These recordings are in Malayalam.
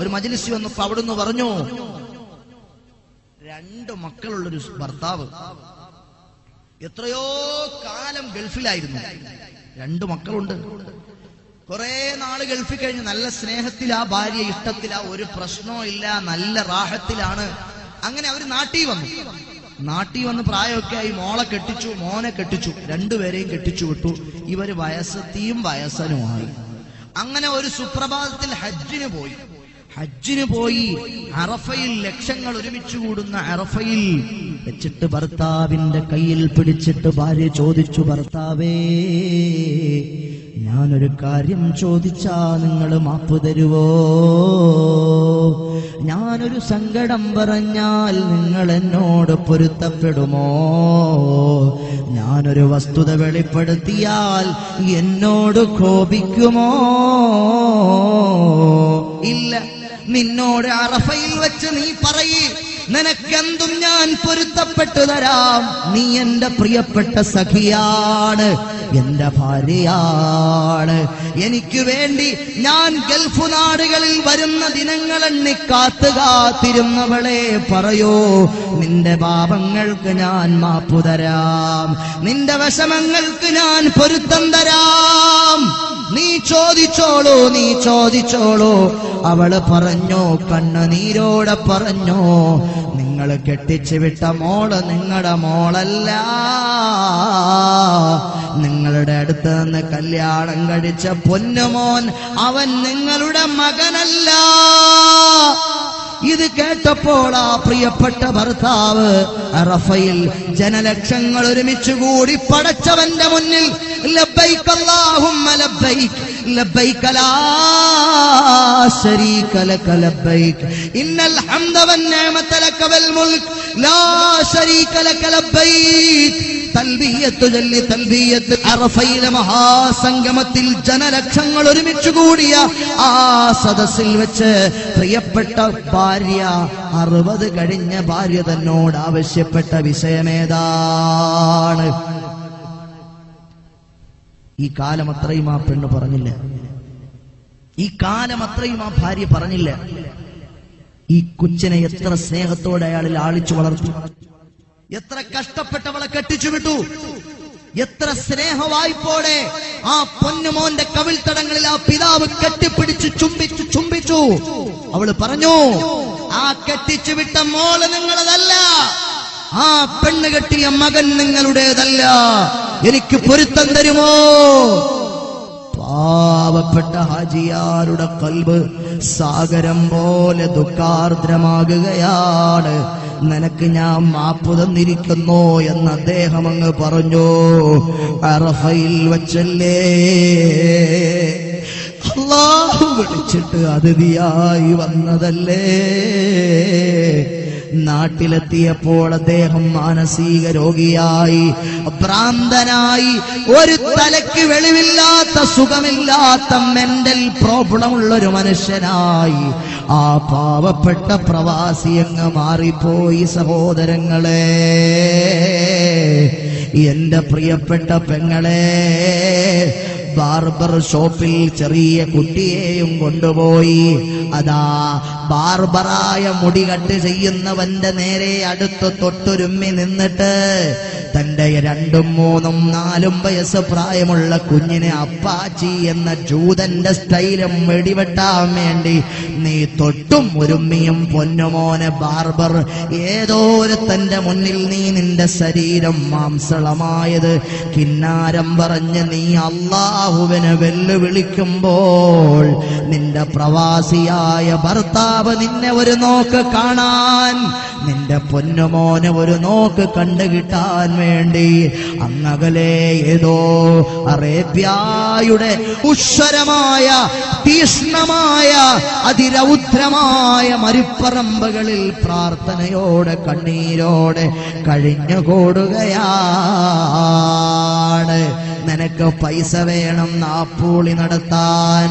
ഒരു മജ്‌ലിസ് വന്നപ്പോ അവിടുന്ന് പറഞ്ഞു, 2 മക്കളുള്ളൊരു ഭർത്താവ് എത്രയോ കാലം ഗൾഫിലായിരുന്നു. 2 മക്കളുണ്ട്. കുറെ നാള് ഗൾഫിൽ കഴിഞ്ഞ് നല്ല സ്നേഹത്തിലാ, ഭാര്യ ഇഷ്ടത്തിലാ, ഒരു പ്രശ്നവും ഇല്ല, നല്ല റാഹത്തിലാണ്. അങ്ങനെ അവര് നാട്ടിൽ വന്ന് പ്രായമൊക്കെ ആയി. മോളെ കെട്ടിച്ചു, മോനെ കെട്ടിച്ചു, 2 പേരെയും കെട്ടിച്ചു വിട്ടു. ഇവര് വയസ്സത്തിയും വയസ്സനുമായി. അങ്ങനെ ഒരു സുപ്രഭാതത്തിൽ ഹജ്ജിന് പോയി അറഫയിൽ ലക്ഷങ്ങൾ ഒരുമിച്ച് കൂടുന്ന അറഫയിൽ വെച്ചിട്ട് ഭർത്താവിന്റെ കയ്യിൽ പിടിച്ചിട്ട് ഭാര്യ ചോദിച്ചു, ഭർത്താവേ, ഞാനൊരു കാര്യം ചോദിച്ചാ നിങ്ങൾ മാപ്പ് തരുവോ? ഞാനൊരു സങ്കടം പറഞ്ഞാൽ നിങ്ങൾ എന്നോട് പൊരുത്തപ്പെടുമോ? ഞാനൊരു വസ്തുത വെളിപ്പെടുത്തിയാൽ എന്നോട് കോപിക്കുമോ? ഇല്ല, നിന്നോട് അറഫയിൽ വെച്ച് നീ പറയ്, നിനക്കെന്തും ഞാൻ പൊരുത്തപ്പെട്ടു തരാം. നീ എന്റെ പ്രിയപ്പെട്ട സഖിയാണ്, എന്റെ ഭാര്യയാണ്. എനിക്ക് വേണ്ടി ഞാൻ ഗൾഫ് നാടുകളിൽ വരുന്ന ദിനങ്ങളെണ്ണി കാത്തിരുന്നവളെ, പറയൂ, നിന്റെ പാപങ്ങൾക്ക് ഞാൻ മാപ്പു തരാം, നിന്റെ വിഷമങ്ങൾക്ക് ഞാൻ പൊരുത്തം തരാം. നീ ചോദിച്ചോളൂ. അവള് പറഞ്ഞു, കണ്ണുനീരോടെ പറഞ്ഞു, നിങ്ങൾ കെട്ടിച്ചു വിട്ട മോള് നിങ്ങളുടെ മോളല്ല, നിങ്ങളുടെ അടുത്ത് നിന്ന് കല്യാണം കഴിച്ച പൊന്നുമോൻ അവൻ നിങ്ങളുടെ മകനല്ല. ഇത് കേട്ടപ്പോൾ ആ പ്രിയപ്പെട്ട ഭർത്താവ് അറഫയിൽ ജനലക്ഷങ്ങൾ ഒരുമിച്ച് കൂടി പടച്ചവന്റെ മുന്നിൽ ലബ്ബൈക് അല്ലാഹുമ്മ ലബ്ബൈക് ലബ്ബൈക ലാ ശരീക ലക ലബ്ബൈക് ഇന്നൽ ഹംദ വൻ നിഅമത ലക വൽ മുൽക് ലാ ശരീക ലക ലബ്ബൈക്. തൽബിയത്ത് ചൊല്ലി തൽബിയത്ത്. അറഫയിലെ മഹാസംഗമത്തിൽ ജനലക്ഷങ്ങൾ ഒരുമിച്ച് കൂടിയ ആ സദസ്സിൽ വെച്ച് പ്രിയപ്പെട്ട ഭാര്യ, 60 കഴിഞ്ഞ ഭാര്യ തന്നോട് ആവശ്യപ്പെട്ട വിഷയമേതാണ്? ഈ കാലം അത്രയും ആ പെണ്ണ് പറഞ്ഞില്ല, ഈ കാലം അത്രയും ആ ഭാര്യ പറഞ്ഞില്ല. ഈ കൊച്ചിനെ എത്ര സ്നേഹത്തോടെ അയാളിൽ ആളിച്ചു വളർത്തി, എത്ര കഷ്ടപ്പെട്ടവളെ കെട്ടിച്ചു വിട്ടു, എത്ര സ്നേഹവായ്പോടെ ആ പൊന്നുമോന്റെ കവിൾത്തടങ്ങളിൽ ആ പിതാവ് കെട്ടിപ്പിടിച്ച് ചുംബിച്ചു. അവള് പറഞ്ഞു, ആ കെട്ടിച്ചു വിട്ട മോള് നിങ്ങളതല്ല, ആ പെണ്ണ് കെട്ടിയ മകൻ നിങ്ങളുടേതല്ല, എനിക്ക് പൊരുത്തം തരുമോ? പാവപ്പെട്ട ഹാജിയാരുടെ കൽബ് സാഗരം പോലെ ദുഃഖാർദ്രമാകുകയാണ്. നിനക്ക് ഞാൻ മാപ്പ് തന്നിരിക്കുന്നു എന്ന് അദ്ദേഹം അങ്ങ് പറഞ്ഞു. അറഫയിൽ വച്ചല്ലേ അല്ലാഹു വിളിച്ചിട്ട് അതിഥിയായി വന്നതല്ലേ. നാട്ടിലെത്തിയപ്പോൾ അദ്ദേഹം മാനസിക രോഗിയായി, ഭ്രാന്തനായി, ഒരു തലയ്ക്ക് വെളിവില്ലാത്ത, സുഖമില്ലാത്ത മെന്റൽ പ്രോബ്ലം ഉള്ളൊരു മനുഷ്യനായി ആ പാവപ്പെട്ട പ്രവാസി അങ്ങ് മാറിപ്പോയി. സഹോദരങ്ങളെ, എന്റെ പ്രിയപ്പെട്ട പെങ്ങളെ, ബാർബർ ഷോപ്പിൽ ചെറിയ കുട്ടിയെയും കൊണ്ടുപോയി. അതാ ബാർബറായ മുടി കട്ട് ചെയ്യുന്നവന്റെ നേരെ അടുത്ത് തൊട്ടുരുമ്മി നിന്നിട്ട് തന്റെ 2, 3, 4 വയസ്സ് പ്രായമുള്ള കുഞ്ഞിനെ അപ്പാച്ചി എന്ന ജൂതന്റെ സ്റ്റൈലും വെടിവെട്ടാൻ വേണ്ടി നീ തൊട്ടും ഒരുമ്മിയും പൊന്നുമോനെ ബാർബർ, ഏതോ ഒരു തന്റെ മുന്നിൽ നീ നിന്റെ ശരീരം മാംസളമായത് കിന്നാരം പറഞ്ഞ് നീ അല്ലാഹുവിനെ വെല്ലുവിളിക്കുമ്പോൾ നിന്റെ പ്രവാസിയായ ഭർത്താവ് നിന്നെ ഒരു നോക്ക് കാണാൻ, നിന്റെ പൊന്നുമോനെ ഒരു നോക്ക് കണ്ടുകിട്ടാൻ വേണ്ടി അങ്ങകലെ ഏതോ അറേബ്യയുടെ ഉശ്വരമായ, തീഷ്ണമായ, അതിരൗദ്രമായ മരുപ്പറമ്പുകളിൽ പ്രാർത്ഥനയോടെ, കണ്ണീരോടെ കഴിഞ്ഞുകൂടുകയാണ്. നിനക്ക് പൈസ വേണം നാപ്പൂളി നടത്താൻ,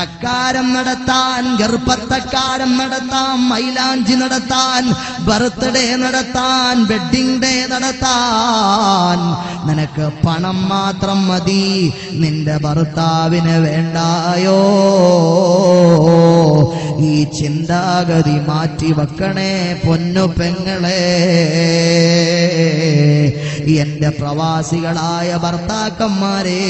തക്കാരം നടത്താൻ, ഗർഭത്തക്കാരം നടത്താൻ, മൈലാഞ്ചി നടത്താൻ, ബർത്ത്ഡേ നടത്താൻ, വെഡിങ് ഡേ നടത്താൻ നിനക്ക് പണം മാത്രം മതി, നിന്റെ ഭർത്താവിന് വേണ്ടായോ? ഈ ചിന്താഗതി മാറ്റി വെക്കണേ പൊന്നു പെങ്ങളെ. എന്റെ പ്രവാസികളായ ഭർത്താക്കന്മാരെ,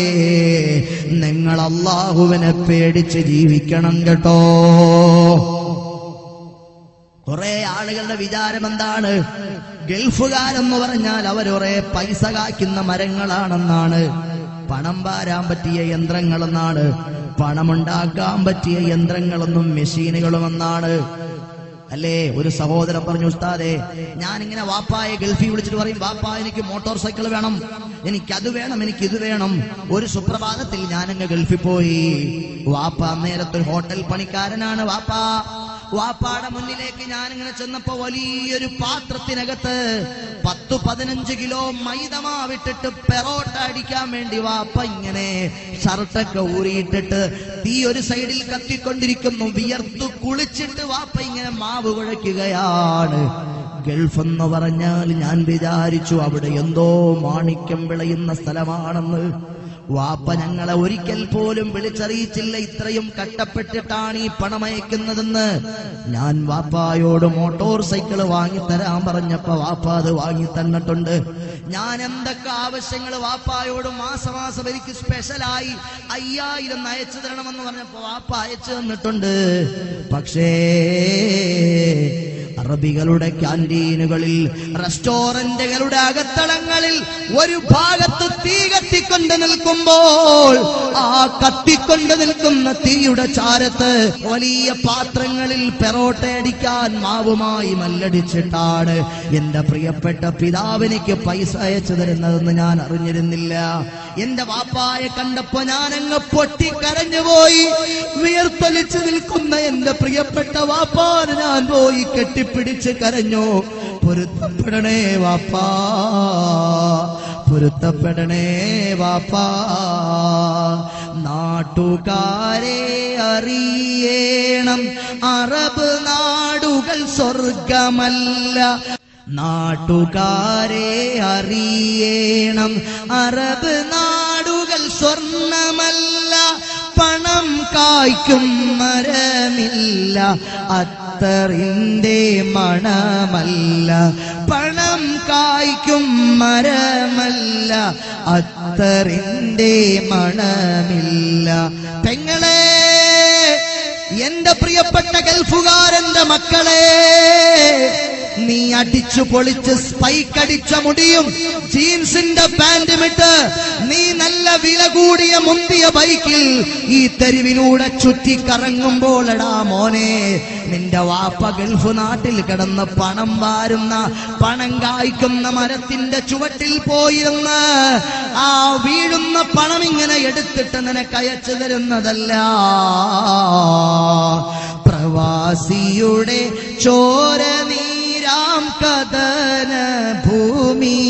നിങ്ങൾ അല്ലാഹുവിനെ പേടിച്ച് ജീവിക്കണം കേട്ടോ. കുറെ ആളുകളുടെ വിചാരം എന്താണ്? ഗൾഫുകാരെന്ന് പറഞ്ഞാൽ അവരൊരേ പൈസ കായ്ക്കുന്ന മരങ്ങളാണെന്നാണ്, പണം വാരാൻ പറ്റിയ യന്ത്രങ്ങളെന്നാണ്, പണമുണ്ടാക്കാൻ പറ്റിയ യന്ത്രങ്ങളെന്നും മെഷീനുകളുമെന്നാണ്. അല്ലേ? ഒരു സഹോദരൻ പറഞ്ഞു, ഉസ്താദേ, ഞാനിങ്ങനെ വാപ്പായെ ഗൾഫിൽ വിളിച്ചിട്ട് പറയും, വാപ്പാ എനിക്ക് മോട്ടോർ സൈക്കിൾ വേണം, എനിക്കത് വേണം, എനിക്കിത് വേണം. ഒരു സുപ്രഭാതത്തിൽ ഞാനങ്ങ് ഗൾഫിൽ പോയി. വാപ്പ നേരത്തെ ഹോട്ടൽ പണിക്കാരനാണ്. വാപ്പാടെ മുന്നിലേക്ക് ഞാനിങ്ങനെ ചെന്നപ്പോ വലിയൊരു പാത്രത്തിനകത്ത് 10-15 കിലോ മൈദമാവിട്ടിട്ട് പെറോട്ട അടിക്കാൻ വേണ്ടി വാപ്പ ഇങ്ങനെ ഷർട്ടൊക്കെ ഊരിയിട്ടിട്ട് തീ ഒരു സൈഡിൽ കത്തിക്കൊണ്ടിരിക്കുന്നു. വിയർത്തു കുളിച്ചിട്ട് വാപ്പ ഇങ്ങനെ മാവ് കുഴയ്ക്കുകയാണ്. ഗൾഫ് എന്ന് പറഞ്ഞാൽ ഞാൻ വിചാരിച്ചു അവിടെ എന്തോ മാണിക്യം വിളയുന്ന സ്ഥലമാണെന്ന്. വാപ്പ ഞങ്ങളെ ഒരിക്കൽ പോലും വിളിച്ചറിയിച്ചില്ല ഇത്രയും കഷ്ടപ്പെട്ടിട്ടാണ് ഈ പണമയക്കുന്നതെന്ന്. ഞാൻ വാപ്പായോട് മോട്ടോർ സൈക്കിൾ വാങ്ങിത്തരാൻ പറഞ്ഞപ്പോ വാപ്പ അത് വാങ്ങി തന്നിട്ടുണ്ട്. ഞാൻ എന്തൊക്കെ ആവശ്യങ്ങൾ വാപ്പായോട് മാസം എനിക്ക് സ്പെഷ്യലായി 5000 അയച്ചു തരണമെന്ന് പറഞ്ഞപ്പോ വാപ്പ അയച്ചു തന്നിട്ടുണ്ട്. പക്ഷേ അറബികളുടെ ക്യാന്റീനുകളിൽ, റെസ്റ്റോറന്റുകളുടെ അകത്തളങ്ങളിൽ ഒരു ഭാഗത്ത് തീ കത്തിക്കൊണ്ട് നിൽക്കുമ്പോൾ ആ കത്തിക്കൊണ്ട് നിൽക്കുന്ന തീയുടെ ചാരത്ത് വലിയ പാത്രങ്ങളിൽ പെറോട്ട അടിക്കാൻ മാവുമായി മല്ലടിച്ചിട്ടാണ് എന്റെ പ്രിയപ്പെട്ട പിതാവിനിക്ക് പൈസ അയച്ചു തരുന്നതെന്ന് ഞാൻ അറിഞ്ഞിരുന്നില്ല. എന്റെ വാപ്പായെ കണ്ടപ്പോ ഞാനങ്ങ് പൊട്ടിക്കരഞ്ഞുപോയി. വിയർത്തൊലിച്ചു നിൽക്കുന്ന എന്റെ പ്രിയപ്പെട്ട വാപ്പാനെ ഞാൻ പോയി കെട്ടിപ്പിടിച്ച് കരഞ്ഞു. പൊരുത്തപ്പെടണേ വാപ്പാ, പൊരുത്തപ്പെടണേ വാപ്പാ. നാട്ടുകാരെ അറിയണം, അറബ് നാടുകൾ സ്വർഗമല്ല. നാട്ടുകാരെ അറിയണം, അറബ് നാടുകൾ സ്വർണമല്ല. പണം കായ്ക്കും മരമില്ല, അത്തറിന്റെ മണമല്ല. പണം കായ്ക്കും മരമല്ല, അത്തറിന്റെ മണമില്ല. പെങ്ങളെ, എന്റെ പ്രിയപ്പെട്ട ഗൾഫുകാരന്റെ മക്കളെ, നീ അടിച്ചു പൊളിച്ച് സ്പൈക്കടിച്ച മുടിയും ജീൻസിന്റെ പാന്റും ഇട്ട് നീ നല്ല വില കൂടിയ മുന്തിയ ബൈക്കിൽ ഈ തെരുവിലൂടെ ചുറ്റിക്കറങ്ങുമ്പോൾ, എടാ മോനെ, നിന്റെ വാപ്പ ഗൾഫ് നാട്ടിൽ കിടന്ന് പണം വാരുന്ന, പണം കായ്ക്കുന്ന മരത്തിന്റെ ചുവട്ടിൽ പോയിരുന്ന് ആ വീഴുന്ന പണം ഇങ്ങനെ എടുത്തിട്ട് നിനക്ക് അയച്ചു തരുന്നതല്ല. പ്രവാസിയുടെ ചോര നീരാം കദന ഭൂമി,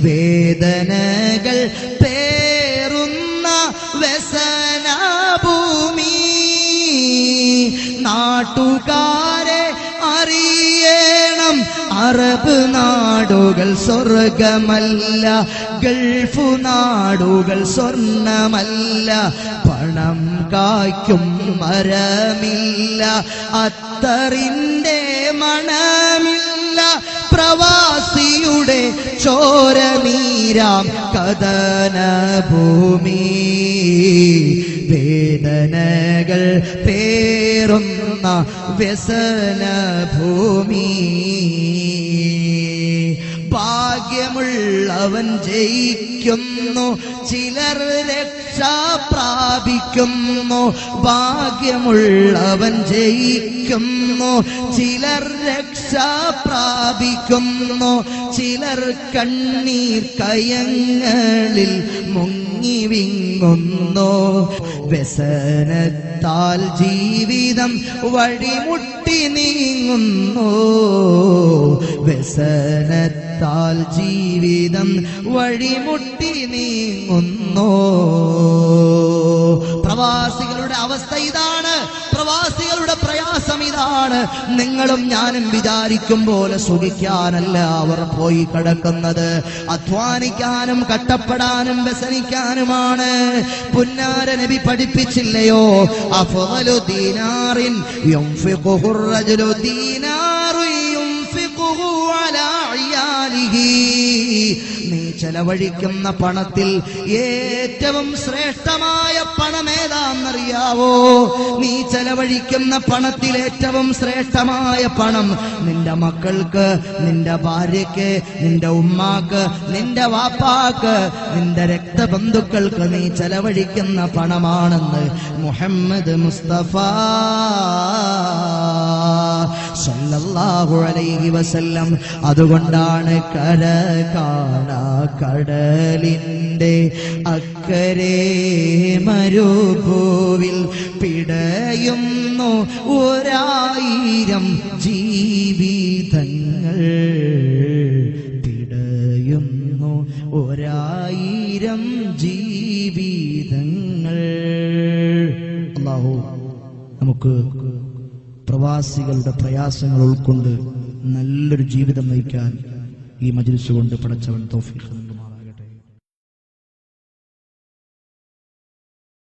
വേദനകൾ പേറുന്ന വ്യസന ഭൂമി. നാട്ടുകാരെ അറിയണം, അറബ് നാടുകൾ സ്വർഗമല്ല, ഗൾഫു നാടുകൾ സ്വർണമല്ല. പണം കായ്ക്കും മരമില്ല, അത്തറിന്റെ മണമില്ല. പ്രവാസിയുടെ ചോര നീരാം കദന ഭൂമി, വേദനകൾ പേറുന്ന വ്യസന ഭൂമി. ഭാഗ്യമുള്ളവൻ ജയിക്കുന്നു, ചിലർ രക്ഷ പ്രാപിക്കുന്നു. ഭാഗ്യമുള്ളവൻ ജയിക്കുന്നു, ചിലർ രക്ഷ പ്രാപിക്കുന്നു. ചിലർ കണ്ണീർ കയങ്ങളിൽ മുങ്ങി വിങ്ങുന്നു. വ്യസനത്താൽ ജീവിതം വഴിമുട്ടി നീങ്ങുന്നു. വ്യസനത്താൽ ജീവിതം വഴിമുട്ടി നീങ്ങുന്നു. പ്രവാസികളുടെ അവസ്ഥ ഇതാണ്, പ്രവാസികളുടെ പ്രയാസം ഇതാണ്. നിങ്ങളും ഞാനും വിചാരിക്കും പോലെ സുഖിക്കാനല്ല അവർ പോയി കിടക്കുന്നത്, അധ്വാനിക്കാനും കഷ്ടപ്പെടാനും വ്യസനിക്കാനുമാണ്. പുന്നാര നബി പഠിപ്പിച്ചില്ലയോ, അഫ്ളു ദീനാറിൻ യുൻഫിഖുഹു റജുലു ദീനാറു യുൻഫിഖുഹു അലാ ഇയാലിഹി. നീ ചെലവഴിക്കുന്ന പണത്തിൽ ഏറ്റവും ശ്രേഷ്ഠമായ പണം ഏതാണെന്നറിയാവോ? നീ ചെലവഴിക്കുന്ന പണത്തിൽ ഏറ്റവും ശ്രേഷ്ഠമായ പണം നിന്റെ മക്കൾക്ക്, നിന്റെ ഭാര്യയ്ക്ക്, നിന്റെ ഉമ്മാക്ക്, നിന്റെ വാപ്പാക്ക്, നിന്റെ രക്തബന്ധുക്കൾക്ക് നീ ചെലവഴിക്കുന്ന പണമാണെന്ന് മുഹമ്മദ് മുസ്തഫ സല്ലല്ലാഹു അലൈഹി വസല്ലം. അതുകൊണ്ടാണ് കര കാണാ കടലിന്റെ അക്കരെ മരുഭൂവിൽ പിടയുന്നു 1000 ജീവിതങ്ങൾ, പിടയുന്നു 1000 ജീവിതങ്ങൾ. അല്ലാഹു നമുക്ക് പ്രവാസികളുടെ പ്രയാസങ്ങൾ ഉൾക്കൊണ്ട് നല്ലൊരു ജീവിതം നയിക്കാൻ ഈ മജ്‌ലിസ് കൊണ്ട് പടച്ചവൻ തൗഫീഖ് നൽകും.